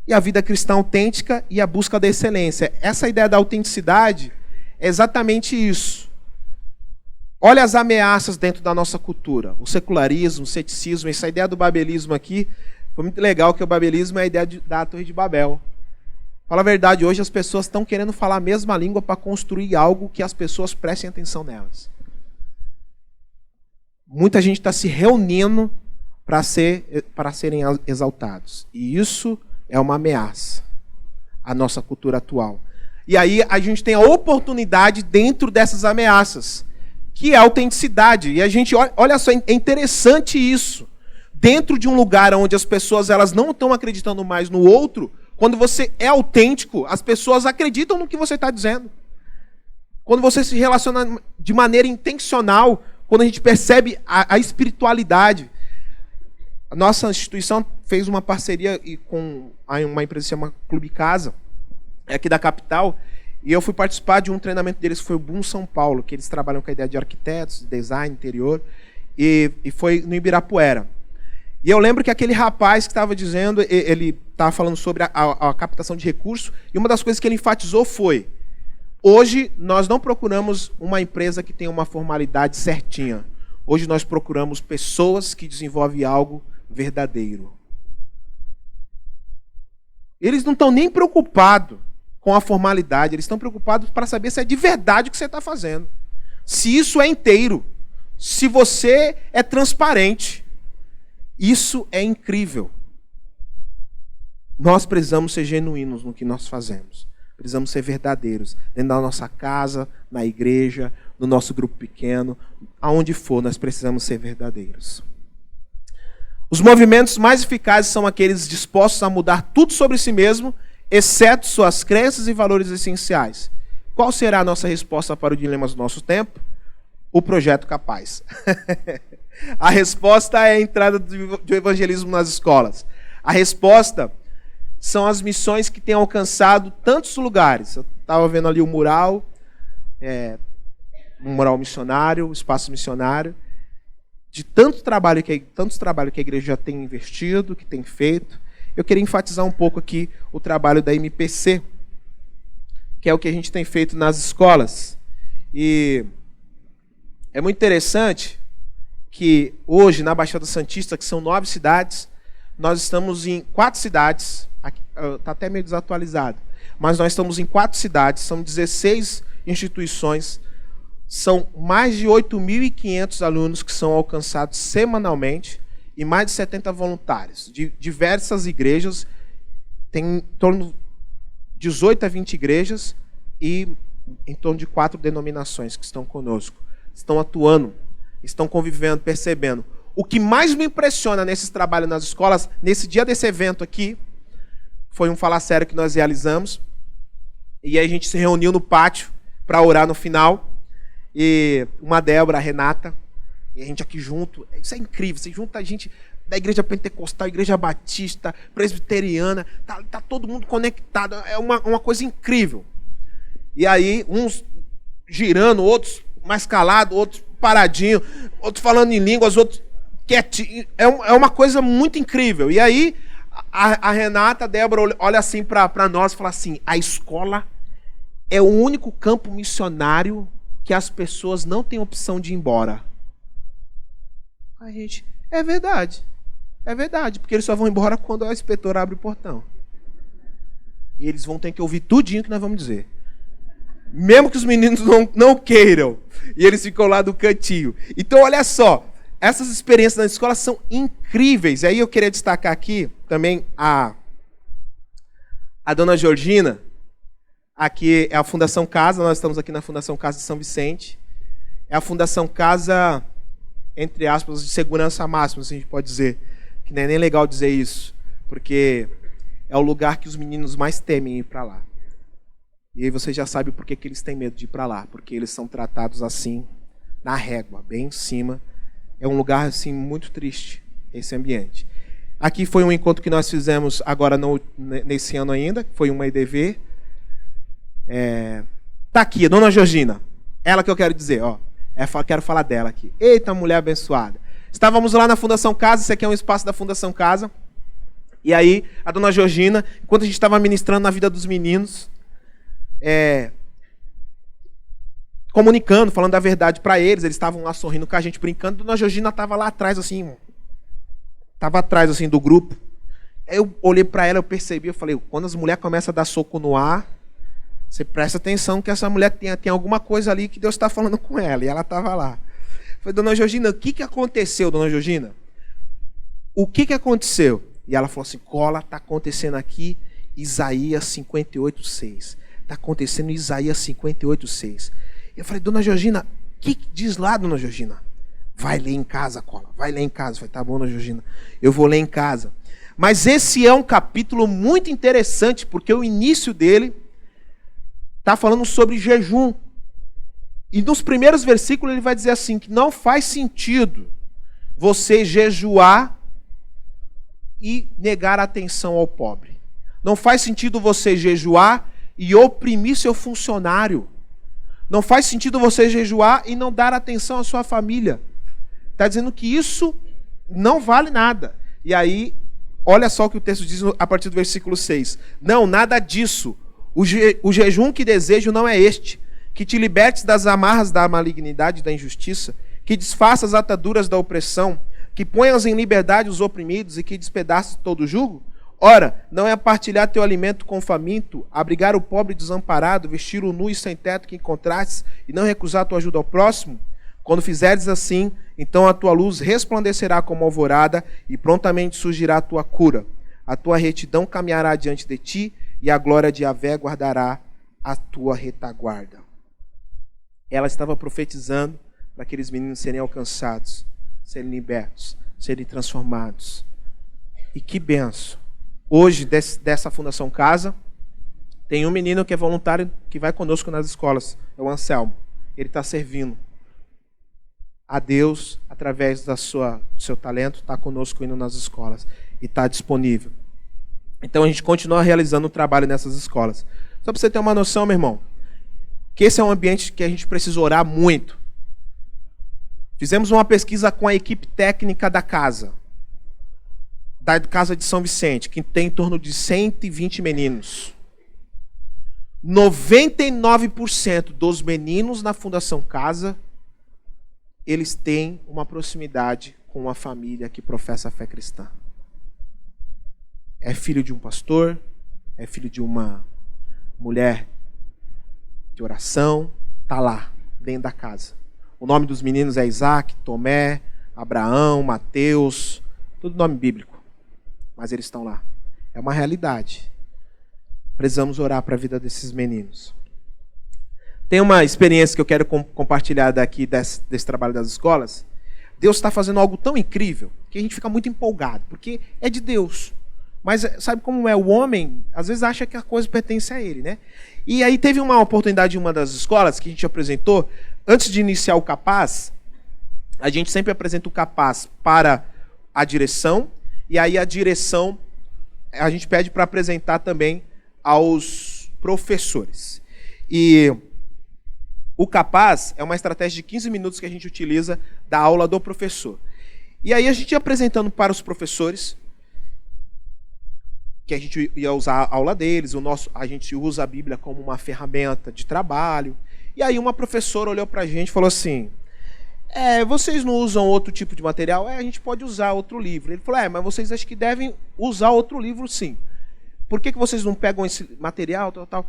E a vida cristã autêntica e a busca da excelência. Essa ideia da autenticidade é exatamente isso. Olha as ameaças dentro da nossa cultura. O secularismo, o ceticismo, essa ideia do babelismo aqui. Foi muito legal que o babelismo é a ideia da Torre de Babel. Fala a verdade, hoje as pessoas estão querendo falar a mesma língua para construir algo que as pessoas prestem atenção nelas. Muita gente está se reunindo para serem exaltados. E isso é uma ameaça à nossa cultura atual. E aí a gente tem a oportunidade dentro dessas ameaças, que é a autenticidade. E a gente, olha só, é interessante isso. Dentro de um lugar onde as pessoas elas não estão acreditando mais no outro, quando você é autêntico, as pessoas acreditam no que você está dizendo. Quando você se relaciona de maneira intencional, quando a gente percebe a espiritualidade. A nossa instituição fez uma parceria com uma empresa que se chama Clube Casa, aqui da capital, e eu fui participar de um treinamento deles, que foi o Boom São Paulo, que eles trabalham com a ideia de arquitetos, de design, interior, e foi no Ibirapuera. E eu lembro que aquele rapaz que estava dizendo, ele estava falando sobre a captação de recursos, e uma das coisas que ele enfatizou foi: hoje nós não procuramos uma empresa que tenha uma formalidade certinha. Hoje nós procuramos pessoas que desenvolvem algo verdadeiro. Eles não estão nem preocupados com a formalidade, eles estão preocupados para saber se é de verdade o que você está fazendo. Se isso é inteiro, se você é transparente. Isso é incrível. Nós precisamos ser genuínos no que nós fazemos. Precisamos ser verdadeiros. Dentro da nossa casa, na igreja, no nosso grupo pequeno, aonde for, nós precisamos ser verdadeiros. Os movimentos mais eficazes são aqueles dispostos a mudar tudo sobre si mesmo, exceto suas crenças e valores essenciais. Qual será a nossa resposta para o dilema do nosso tempo? O projeto Capaz. A resposta é a entrada do evangelismo nas escolas. A resposta são as missões que têm alcançado tantos lugares. Eu estava vendo ali o mural, um mural missionário, um espaço missionário, de tantos trabalhos que a igreja já tem investido, que tem feito. Eu queria enfatizar um pouco aqui o trabalho da MPC, que é o que a gente tem feito nas escolas. E é muito interessante que hoje, na Baixada Santista, que são 9 cidades, nós estamos em 4 cidades, está até meio desatualizado, mas nós estamos em 4 cidades, são 16 instituições, são mais de 8.500 alunos que são alcançados semanalmente e mais de 70 voluntários, de diversas igrejas, tem em torno de 18 a 20 igrejas e em torno de 4 denominações que estão conosco, estão atuando, estão convivendo, percebendo. O que mais me impressiona nesses trabalhos nas escolas, nesse dia desse evento aqui, foi um Fala Sério que nós realizamos. E aí a gente se reuniu no pátio para orar no final. E uma Débora, a Renata, e a gente aqui junto. Isso é incrível, você junta a gente da igreja pentecostal, igreja batista, presbiteriana, tá todo mundo conectado, é uma coisa incrível. E aí, uns girando, outros mais calados, outros paradinho, outros falando em línguas, outros quietinho. É uma coisa muito incrível. E aí, a Renata, a Débora, olha assim para nós e fala assim: a escola é o único campo missionário que as pessoas não têm opção de ir embora. A gente, é verdade, porque eles só vão embora quando o inspetor abre o portão. E eles vão ter que ouvir tudinho que nós vamos dizer. Mesmo que os meninos não queiram. E eles ficam lá do cantinho. Então, olha só. Essas experiências na escola são incríveis. E aí eu queria destacar aqui também a dona Georgina. Aqui é a Fundação Casa. Nós estamos aqui na Fundação Casa de São Vicente. É a Fundação Casa, entre aspas, de segurança máxima, se a gente pode dizer. Que não é nem legal dizer isso. Porque é o lugar que os meninos mais temem ir para lá. E aí você já sabe por que eles têm medo de ir para lá. Porque eles são tratados assim, na régua, bem em cima. É um lugar assim muito triste, esse ambiente. Aqui foi um encontro que nós fizemos agora nesse ano ainda. Foi uma EDV. Tá aqui, a dona Georgina. Ela que eu quero dizer, ó. Quero falar dela aqui. Eita, mulher abençoada. Estávamos lá na Fundação Casa. Esse aqui é um espaço da Fundação Casa. E aí, a dona Georgina, enquanto a gente estava ministrando na vida dos meninos, comunicando, falando a verdade para eles estavam lá sorrindo com a gente, brincando. Dona Georgina estava lá atrás, assim, do grupo. Aí eu olhei para ela, eu percebi, eu falei: quando as mulheres começam a dar soco no ar, você presta atenção que essa mulher tem alguma coisa ali que Deus está falando com ela. E ela estava lá. Eu falei: dona Georgina, o que aconteceu, dona Georgina? O que aconteceu? E ela falou assim: Cola, está acontecendo aqui Isaías 58:6. Está acontecendo Isaías 58:6. Eu falei: dona Georgina, o que diz lá, dona Georgina? Vai ler em casa, Cola, vai ler em casa. Eu falei: tá bom, dona Georgina, eu vou ler em casa. Mas esse é um capítulo muito interessante, porque o início dele está falando sobre jejum. E nos primeiros versículos ele vai dizer assim, que não faz sentido você jejuar e negar a atenção ao pobre. Não faz sentido você jejuar e oprimir seu funcionário. Não faz sentido você jejuar e não dar atenção à sua família. Está dizendo que isso não vale nada. E aí, olha só o que o texto diz a partir do versículo 6. Não, nada disso. O jejum que desejo não é este, que te libertes das amarras da malignidade e da injustiça, que desfaças as ataduras da opressão, que ponhas em liberdade os oprimidos e que despedaces todo o jugo? Ora, não é partilhar teu alimento com o faminto, abrigar o pobre desamparado, vestir o nu e sem teto que encontrastes e não recusar tua ajuda ao próximo? Quando fizeres assim, então a tua luz resplandecerá como alvorada e prontamente surgirá a tua cura. A tua retidão caminhará diante de ti e a glória de Yahvé guardará a tua retaguarda. Ela estava profetizando para aqueles meninos serem alcançados, serem libertos, serem transformados. E que benção! Hoje, dessa Fundação Casa, tem um menino que é voluntário, que vai conosco nas escolas, é o Anselmo. Ele está servindo a Deus através do seu talento, está conosco indo nas escolas e está disponível. Então a gente continua realizando o trabalho nessas escolas. Só para você ter uma noção, meu irmão, que esse é um ambiente que a gente precisa orar muito. Fizemos uma pesquisa com a equipe técnica da casa de São Vicente, que tem em torno de 120 meninos. 99% dos meninos na Fundação Casa, eles têm uma proximidade com uma família que professa a fé cristã. É filho de um pastor, é filho de uma mulher de oração, está lá, dentro da casa. O nome dos meninos é Isaac, Tomé, Abraão, Mateus, tudo nome bíblico. Mas eles estão lá. É uma realidade. Precisamos orar para a vida desses meninos. Tem uma experiência que eu quero compartilhar daqui desse trabalho das escolas. Deus está fazendo algo tão incrível que a gente fica muito empolgado, porque é de Deus. Mas sabe como é? O homem, às vezes, acha que a coisa pertence a ele, né? E aí teve uma oportunidade em uma das escolas que a gente apresentou. Antes de iniciar o Capaz, a gente sempre apresenta o Capaz para a direção. E aí a direção, a gente pede para apresentar também aos professores. E o Capaz é uma estratégia de 15 minutos que a gente utiliza da aula do professor. E aí a gente ia apresentando para os professores, que a gente ia usar a aula deles, a gente usa a Bíblia como uma ferramenta de trabalho. E aí uma professora olhou para a gente e falou assim: vocês não usam outro tipo de material? A gente pode usar outro livro. Ele falou, mas vocês acham que devem usar outro livro, sim. Por que vocês não pegam esse material, tal?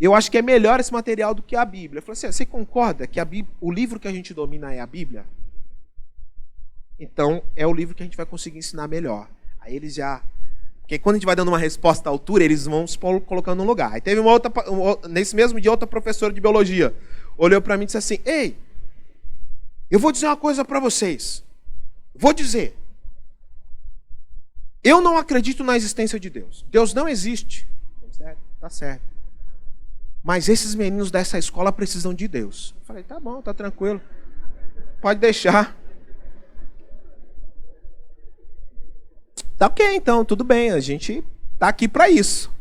Eu acho que é melhor esse material do que a Bíblia. Eu falei assim, você concorda que o livro que a gente domina é a Bíblia? Então, é o livro que a gente vai conseguir ensinar melhor. Aí eles já... Porque quando a gente vai dando uma resposta à altura, eles vão se colocando no lugar. Aí teve nesse mesmo dia, outra professora de biologia olhou para mim e disse assim, ei, eu vou dizer uma coisa para vocês. Vou dizer. Eu não acredito na existência de Deus. Deus não existe. Tá certo. Mas esses meninos dessa escola precisam de Deus. Eu falei, tá bom, tá tranquilo. Pode deixar. Tá ok, então, tudo bem. A gente tá aqui para isso.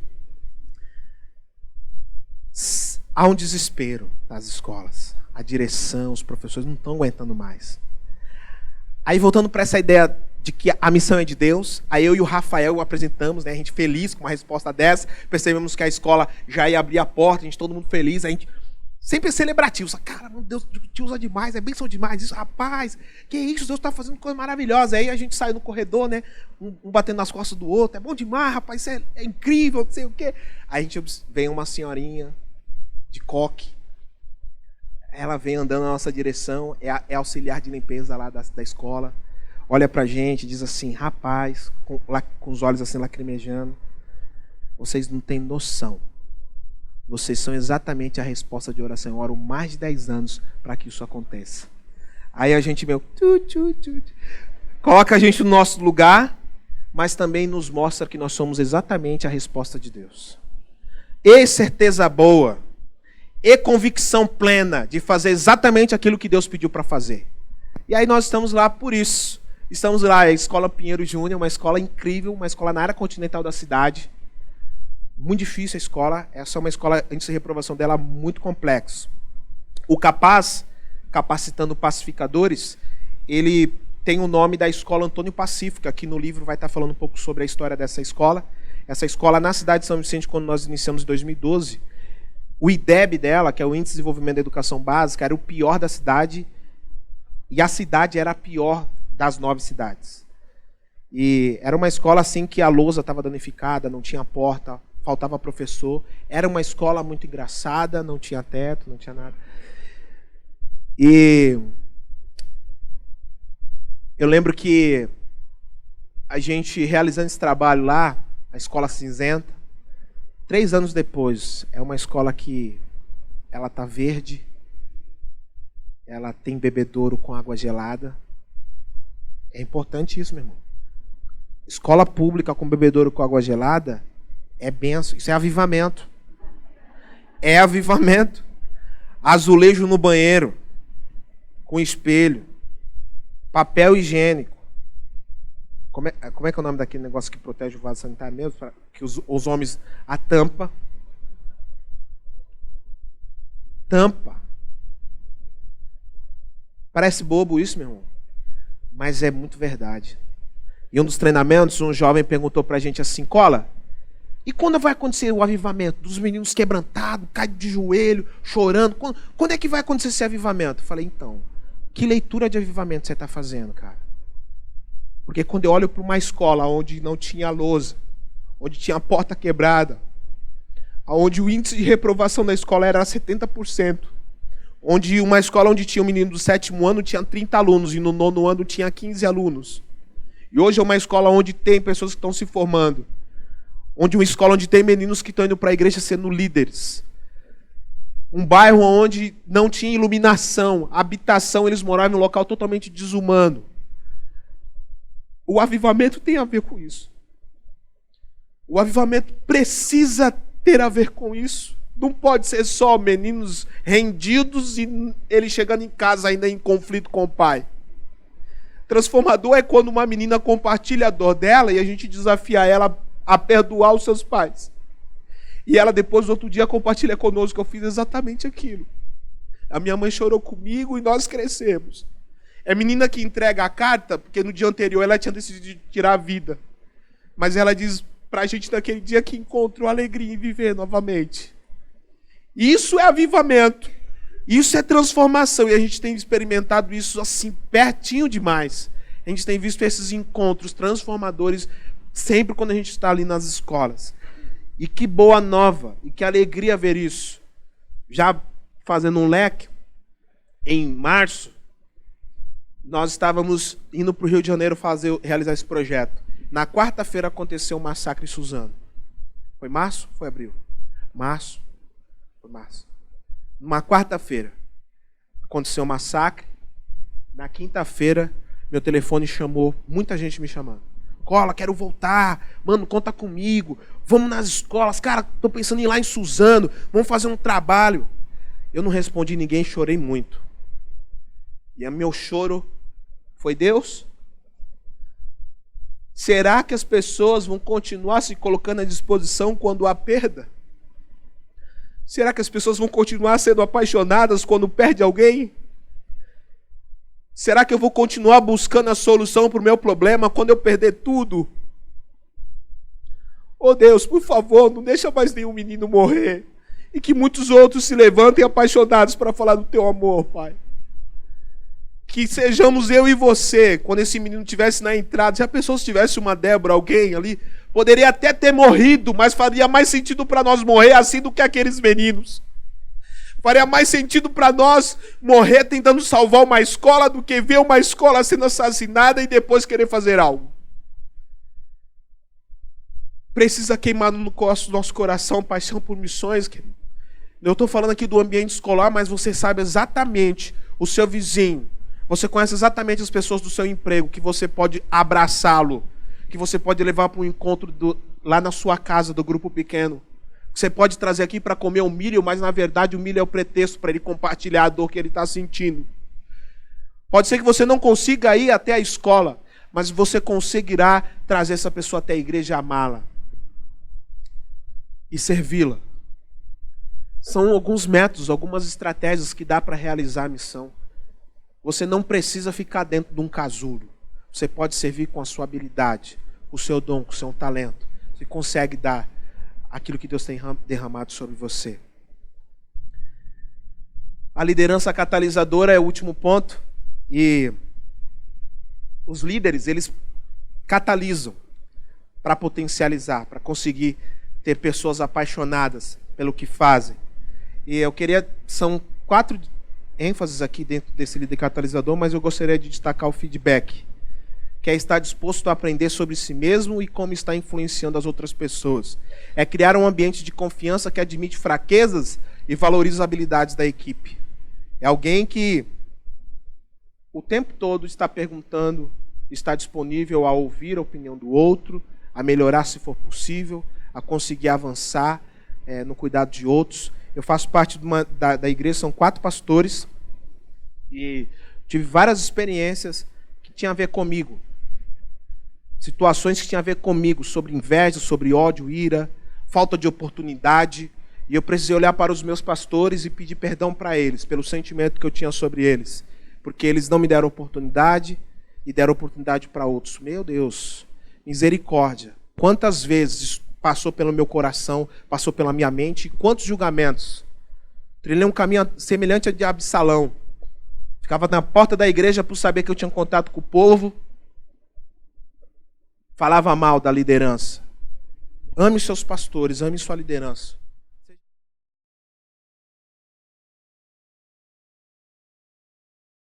Há um desespero nas escolas. A direção, os professores não estão aguentando mais. Aí voltando para essa ideia de que a missão é de Deus, aí eu e o Rafael apresentamos, né, a gente feliz com uma resposta dessa, percebemos que a escola já ia abrir a porta, a gente todo mundo feliz, a gente sempre é celebrativo, cara, meu Deus, te usa demais, é bênção demais, isso, rapaz, que isso, Deus está fazendo coisa maravilhosa. Aí a gente sai no corredor, né, um batendo nas costas do outro, é bom demais, rapaz, isso é incrível, não sei o quê. Aí a gente vem uma senhorinha de coque, ela vem andando na nossa direção, é auxiliar de limpeza lá da escola, olha pra gente, diz assim, rapaz, com os olhos assim lacrimejando, vocês não têm noção, vocês são exatamente a resposta de oração. Eu oro mais de 10 anos para que isso aconteça. Aí a gente coloca a gente no nosso lugar, mas também nos mostra que nós somos exatamente a resposta de Deus. E certeza boa, e convicção plena de fazer exatamente aquilo que Deus pediu para fazer. E aí nós estamos lá por isso. Estamos lá, a Escola Pinheiro Júnior, uma escola incrível, uma escola na área continental da cidade. Muito difícil a escola. Essa é uma escola, índice de reprovação dela muito complexo. O Capaz, capacitando pacificadores, ele tem o nome da escola Antônio Pacífico. Aqui no livro vai estar falando um pouco sobre a história dessa escola. Essa escola, na cidade de São Vicente, quando nós iniciamos em 2012, o IDEB dela, que é o Índice de Desenvolvimento da Educação Básica, era o pior da cidade, e a cidade era a pior das 9 cidades. E era uma escola assim que a lousa estava danificada, não tinha porta, faltava professor. Era uma escola muito engraçada, não tinha teto, não tinha nada. E eu lembro que a gente realizando esse trabalho lá, a Escola Cinzenta, 3 anos depois, é uma escola que ela está verde, ela tem bebedouro com água gelada. É importante isso, meu irmão. Escola pública com bebedouro com água gelada é benção. Isso é avivamento. É avivamento. Azulejo no banheiro, com espelho, papel higiênico. Como é que é o nome daquele negócio que protege o vaso sanitário mesmo? Que os homens... A tampa. Tampa. Parece bobo isso, meu irmão. Mas é muito verdade. E um dos treinamentos, um jovem perguntou pra gente assim: Cola, e quando vai acontecer o avivamento? Dos meninos quebrantados, caídos de joelho, chorando. Quando é que vai acontecer esse avivamento? Eu falei, então, que leitura de avivamento você está fazendo, cara? Porque quando eu olho para uma escola onde não tinha lousa, onde tinha a porta quebrada, onde o índice de reprovação da escola era 70%, onde uma escola onde tinha um menino do 7º ano tinha 30 alunos e no 9º ano tinha 15 alunos. E hoje é uma escola onde tem pessoas que estão se formando, onde uma escola onde tem meninos que estão indo para a igreja sendo líderes. Um bairro onde não tinha iluminação, habitação, eles moravam em um local totalmente desumano. O avivamento tem a ver com isso. O avivamento precisa ter a ver com isso. Não pode ser só meninos rendidos e ele chegando em casa ainda em conflito com o pai. Transformador é quando uma menina compartilha a dor dela e a gente desafia ela a perdoar os seus pais. E ela depois, outro dia, compartilha conosco que eu fiz exatamente aquilo. A minha mãe chorou comigo e nós crescemos. É menina que entrega a carta, porque no dia anterior ela tinha decidido tirar a vida. Mas ela diz pra gente naquele dia que encontrou alegria em viver novamente. Isso é avivamento. Isso é transformação. E a gente tem experimentado isso assim, pertinho demais. A gente tem visto esses encontros transformadores sempre quando a gente está ali nas escolas. E que boa nova, e que alegria ver isso. Já fazendo um leque, em março, nós estávamos indo para o Rio de Janeiro realizar esse projeto. Na quarta-feira aconteceu um massacre em Suzano. Foi março? Foi abril? Março. Foi março. Numa quarta-feira aconteceu um massacre. Na quinta-feira, meu telefone chamou, muita gente me chamando. Cola, quero voltar. Mano, conta comigo. Vamos nas escolas. Cara, tô pensando em ir lá em Suzano. Vamos fazer um trabalho. Eu não respondi ninguém, chorei muito. E o meu choro foi Deus? Será que as pessoas vão continuar se colocando à disposição quando há perda? Será que as pessoas vão continuar sendo apaixonadas quando perde alguém? Será que eu vou continuar buscando a solução para o meu problema quando eu perder tudo? Oh Deus, por favor, não deixa mais nenhum menino morrer. E que muitos outros se levantem apaixonados para falar do teu amor, Pai. Que sejamos eu e você, quando esse menino estivesse na entrada, se a pessoa tivesse uma Débora, alguém ali, poderia até ter morrido, mas faria mais sentido para nós morrer assim do que aqueles meninos. Faria mais sentido para nós morrer tentando salvar uma escola do que ver uma escola sendo assassinada e depois querer fazer algo. Precisa queimar no nosso coração paixão por missões, querido. Eu estou falando aqui do ambiente escolar, mas você sabe exatamente o seu vizinho. Você conhece exatamente as pessoas do seu emprego, que você pode abraçá-lo, que você pode levar para um encontro lá na sua casa, do grupo pequeno. Você pode trazer aqui para comer um milho, mas na verdade o milho é o pretexto para ele compartilhar a dor que ele está sentindo. Pode ser que você não consiga ir até a escola, mas você conseguirá trazer essa pessoa até a igreja e amá-la. E servi-la. São alguns métodos, algumas estratégias que dá para realizar a missão. Você não precisa ficar dentro de um casulo. Você pode servir com a sua habilidade, com o seu dom, com o seu talento. Você consegue dar aquilo que Deus tem derramado sobre você. A liderança catalisadora é o último ponto. E os líderes, eles catalisam para potencializar, para conseguir ter pessoas apaixonadas pelo que fazem. E eu queria... São 4 ênfases aqui dentro desse líder catalisador, mas eu gostaria de destacar o feedback, que é estar disposto a aprender sobre si mesmo e como está influenciando as outras pessoas. É criar um ambiente de confiança que admite fraquezas e valoriza as habilidades da equipe. É alguém que o tempo todo está perguntando, está disponível a ouvir a opinião do outro, a melhorar se for possível, a conseguir avançar no cuidado de outros. Eu faço parte da igreja, são 4 pastores, e tive várias experiências que tinham a ver comigo. Situações que tinham a ver comigo, sobre inveja, sobre ódio, ira, falta de oportunidade. E eu precisei olhar para os meus pastores e pedir perdão para eles, pelo sentimento que eu tinha sobre eles. Porque eles não me deram oportunidade e deram oportunidade para outros. Meu Deus, misericórdia. Quantas vezes passou pelo meu coração, passou pela minha mente, e quantos julgamentos. Trilhei um caminho semelhante a de Absalão. Ficava na porta da igreja por saber que eu tinha contato com o povo. Falava mal da liderança. Ame seus pastores, ame sua liderança.